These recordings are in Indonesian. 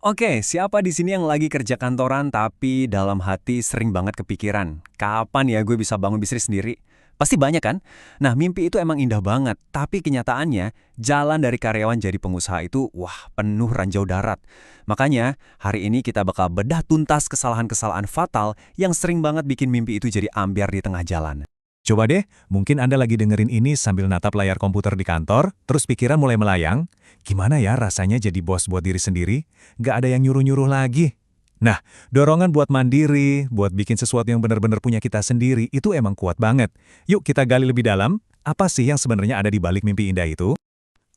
Oke, siapa di sini yang lagi kerja kantoran tapi dalam hati sering banget kepikiran, kapan ya gue bisa bangun bisnis sendiri? Pasti banyak kan? Nah, mimpi itu emang indah banget, tapi kenyataannya jalan dari karyawan jadi pengusaha itu wah penuh ranjau darat. Makanya, hari ini kita bakal bedah tuntas kesalahan-kesalahan fatal yang sering banget bikin mimpi itu jadi ambyar di tengah jalan. Coba deh, mungkin Anda lagi dengerin ini sambil natap layar komputer di kantor, terus pikiran mulai melayang, gimana ya rasanya jadi bos buat diri sendiri? Nggak ada yang nyuruh-nyuruh lagi. Nah, dorongan buat mandiri, buat bikin sesuatu yang benar-benar punya kita sendiri, itu emang kuat banget. Yuk kita gali lebih dalam, apa sih yang sebenarnya ada di balik mimpi indah itu?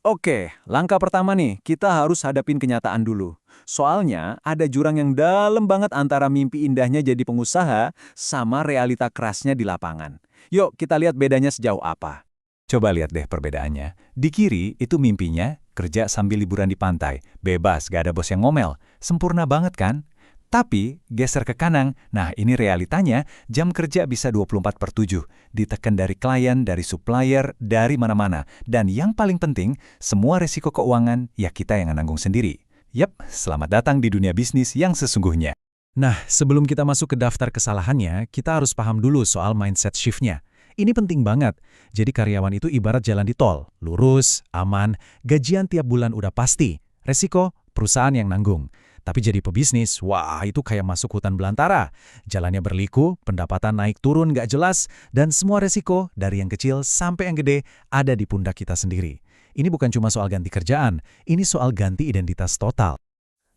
Oke, langkah pertama nih, kita harus hadapin kenyataan dulu. Soalnya, ada jurang yang dalam banget antara mimpi indahnya jadi pengusaha sama realita kerasnya di lapangan. Yuk, kita lihat bedanya sejauh apa. Coba lihat deh perbedaannya. Di kiri, itu mimpinya, kerja sambil liburan di pantai, bebas, gak ada bos yang ngomel. Sempurna banget kan? Tapi, geser ke kanan, nah ini realitanya, jam kerja bisa 24/7, ditekan dari klien, dari supplier, dari mana-mana. Dan yang paling penting, semua resiko keuangan, ya kita yang nanggung sendiri. Yap, selamat datang di dunia bisnis yang sesungguhnya. Nah, sebelum kita masuk ke daftar kesalahannya, kita harus paham dulu soal mindset shift-nya. Ini penting banget. Jadi karyawan itu ibarat jalan di tol, lurus, aman, gajian tiap bulan udah pasti. Resiko, perusahaan yang nanggung. Tapi jadi pebisnis, wah itu kayak masuk hutan belantara. Jalannya berliku, pendapatan naik turun nggak jelas, dan semua resiko, dari yang kecil sampai yang gede, ada di pundak kita sendiri. Ini bukan cuma soal ganti kerjaan, ini soal ganti identitas total.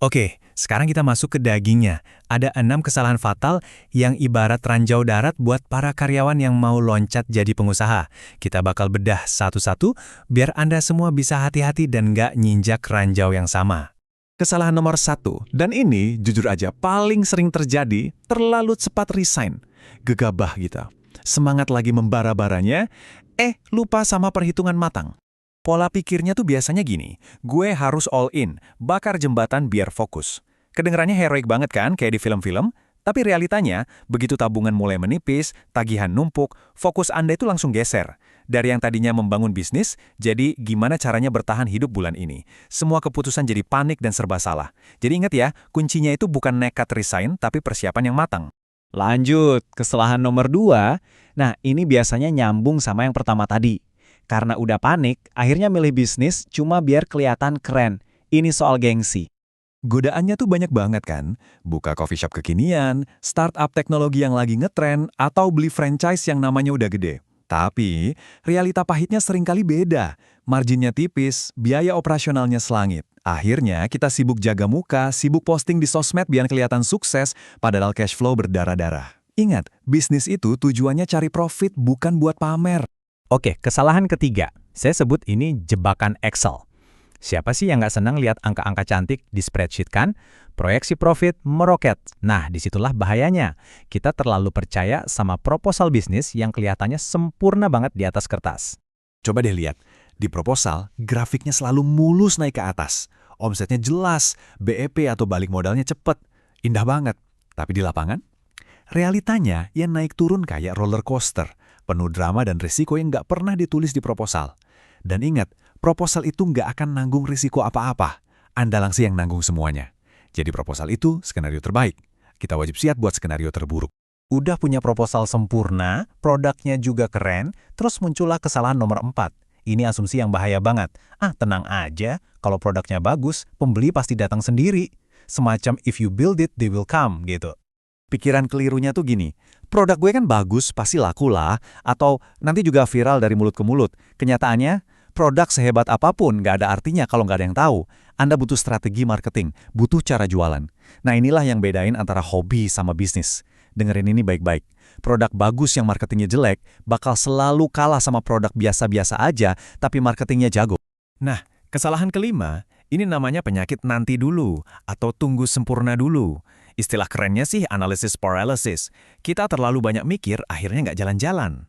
Oke, sekarang kita masuk ke dagingnya. Ada 6 kesalahan fatal yang ibarat ranjau darat buat para karyawan yang mau loncat jadi pengusaha. Kita bakal bedah satu-satu, biar Anda semua bisa hati-hati dan nggak nyinjak ranjau yang sama. Kesalahan nomor 1, dan ini jujur aja paling sering terjadi, terlalu cepat resign. Gegabah gitu. Semangat lagi membara-baranya, lupa sama perhitungan matang. Pola pikirnya tuh biasanya gini, gue harus all in, bakar jembatan biar fokus. Kedengarannya heroik banget kan, kayak di film-film? Tapi realitanya, begitu tabungan mulai menipis, tagihan numpuk, fokus Anda itu langsung geser. Dari yang tadinya membangun bisnis, jadi gimana caranya bertahan hidup bulan ini. Semua keputusan jadi panik dan serba salah. Jadi ingat ya, kuncinya itu bukan nekat resign, tapi persiapan yang matang. Lanjut, kesalahan nomor 2. Nah, ini biasanya nyambung sama yang pertama tadi. Karena udah panik, akhirnya milih bisnis cuma biar kelihatan keren. Ini soal gengsi. Godaannya tuh banyak banget kan? Buka coffee shop kekinian, startup teknologi yang lagi ngetren, atau beli franchise yang namanya udah gede. Tapi, realita pahitnya seringkali beda. Marginnya tipis, biaya operasionalnya selangit. Akhirnya, kita sibuk jaga muka, sibuk posting di sosmed biar kelihatan sukses, padahal cash flow berdarah-darah. Ingat, bisnis itu tujuannya cari profit, bukan buat pamer. Oke, kesalahan ketiga. Saya sebut ini jebakan Excel. Siapa sih yang nggak senang lihat angka-angka cantik di spreadsheet kan? Proyeksi profit meroket. Nah, disitulah bahayanya. Kita terlalu percaya sama proposal bisnis yang kelihatannya sempurna banget di atas kertas. Coba deh lihat, di proposal, grafiknya selalu mulus naik ke atas. Omsetnya jelas, BEP atau balik modalnya cepet. Indah banget. Tapi di lapangan, realitanya yang naik turun kayak roller coaster. Penuh drama dan risiko yang nggak pernah ditulis di proposal. Dan ingat, proposal itu nggak akan nanggung risiko apa-apa. Anda langsung yang nanggung semuanya. Jadi proposal itu skenario terbaik. Kita wajib siap buat skenario terburuk. Udah punya proposal sempurna, produknya juga keren, terus muncullah kesalahan nomor 4. Ini asumsi yang bahaya banget. Tenang aja, kalau produknya bagus, pembeli pasti datang sendiri. Semacam if you build it, they will come, gitu. Pikiran kelirunya tuh gini, produk gue kan bagus, pasti laku lah, atau nanti juga viral dari mulut ke mulut. Kenyataannya, produk sehebat apapun nggak ada artinya kalau nggak ada yang tahu. Anda butuh strategi marketing, butuh cara jualan. Nah inilah yang bedain antara hobi sama bisnis. Dengerin ini baik-baik. Produk bagus yang marketingnya jelek, bakal selalu kalah sama produk biasa-biasa aja, tapi marketingnya jago. Nah, kesalahan kelima, ini namanya penyakit nanti dulu, atau tunggu sempurna dulu. Istilah kerennya sih analysis paralysis. Kita terlalu banyak mikir, akhirnya nggak jalan-jalan.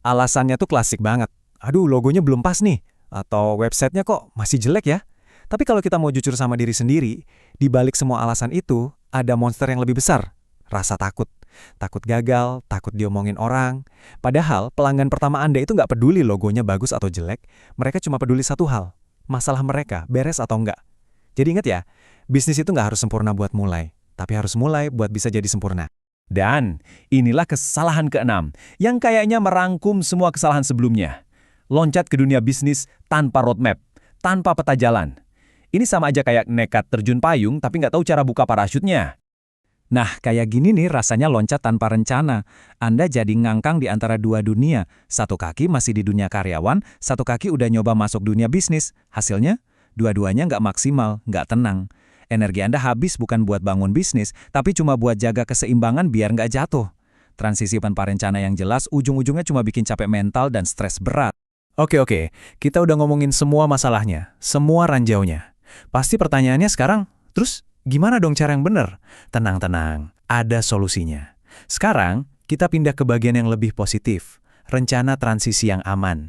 Alasannya tuh klasik banget. Aduh, logonya belum pas nih. Atau websitenya kok masih jelek ya? Tapi kalau kita mau jujur sama diri sendiri, di balik semua alasan itu, ada monster yang lebih besar. Rasa takut. Takut gagal, takut diomongin orang. Padahal pelanggan pertama Anda itu nggak peduli logonya bagus atau jelek. Mereka cuma peduli satu hal. Masalah mereka, beres atau enggak. Jadi ingat ya, bisnis itu nggak harus sempurna buat mulai, tapi harus mulai buat bisa jadi sempurna. Dan inilah kesalahan keenam, yang kayaknya merangkum semua kesalahan sebelumnya. Loncat ke dunia bisnis tanpa roadmap, tanpa peta jalan. Ini sama aja kayak nekat terjun payung tapi nggak tahu cara buka parasutnya. Nah, kayak gini nih rasanya loncat tanpa rencana. Anda jadi ngangkang di antara dua dunia. Satu kaki masih di dunia karyawan, satu kaki udah nyoba masuk dunia bisnis. Hasilnya, dua-duanya nggak maksimal, nggak tenang. Energi Anda habis bukan buat bangun bisnis, tapi cuma buat jaga keseimbangan biar nggak jatuh. Transisi tanpa rencana yang jelas ujung-ujungnya cuma bikin capek mental dan stres berat. Oke, kita udah ngomongin semua masalahnya, semua ranjaunya. Pasti pertanyaannya sekarang, terus gimana dong cara yang benar? Tenang, ada solusinya. Sekarang, kita pindah ke bagian yang lebih positif, rencana transisi yang aman.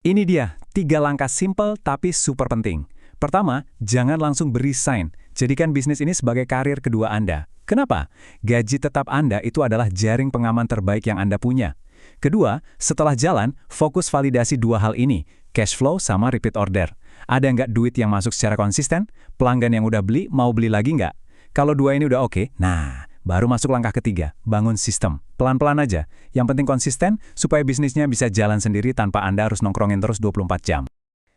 Ini dia, 3 langkah simple tapi super penting. Pertama, jangan langsung beresign. Jadikan bisnis ini sebagai karir kedua Anda. Kenapa? Gaji tetap Anda itu adalah jaring pengaman terbaik yang Anda punya. Kedua, setelah jalan, fokus validasi 2 hal ini, cash flow sama repeat order. Ada nggak duit yang masuk secara konsisten? Pelanggan yang udah beli, mau beli lagi nggak? Kalau 2 ini udah oke, nah, baru masuk langkah ketiga, bangun sistem. Pelan-pelan aja. Yang penting konsisten, supaya bisnisnya bisa jalan sendiri tanpa Anda harus nongkrongin terus 24 jam.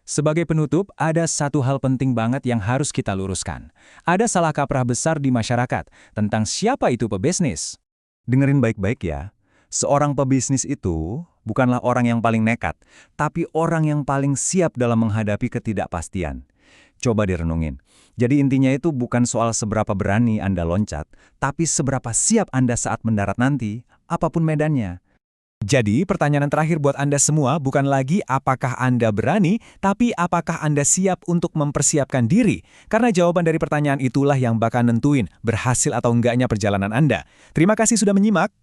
Sebagai penutup, ada satu hal penting banget yang harus kita luruskan. Ada salah kaprah besar di masyarakat tentang siapa itu pebisnis. Dengerin baik-baik ya. Seorang pebisnis itu bukanlah orang yang paling nekat, tapi orang yang paling siap dalam menghadapi ketidakpastian. Coba direnungin. Jadi intinya itu bukan soal seberapa berani Anda loncat, tapi seberapa siap Anda saat mendarat nanti, apapun medannya. Jadi, pertanyaan terakhir buat Anda semua bukan lagi apakah Anda berani, tapi apakah Anda siap untuk mempersiapkan diri? Karena jawaban dari pertanyaan itulah yang bakal nentuin berhasil atau enggaknya perjalanan Anda. Terima kasih sudah menyimak.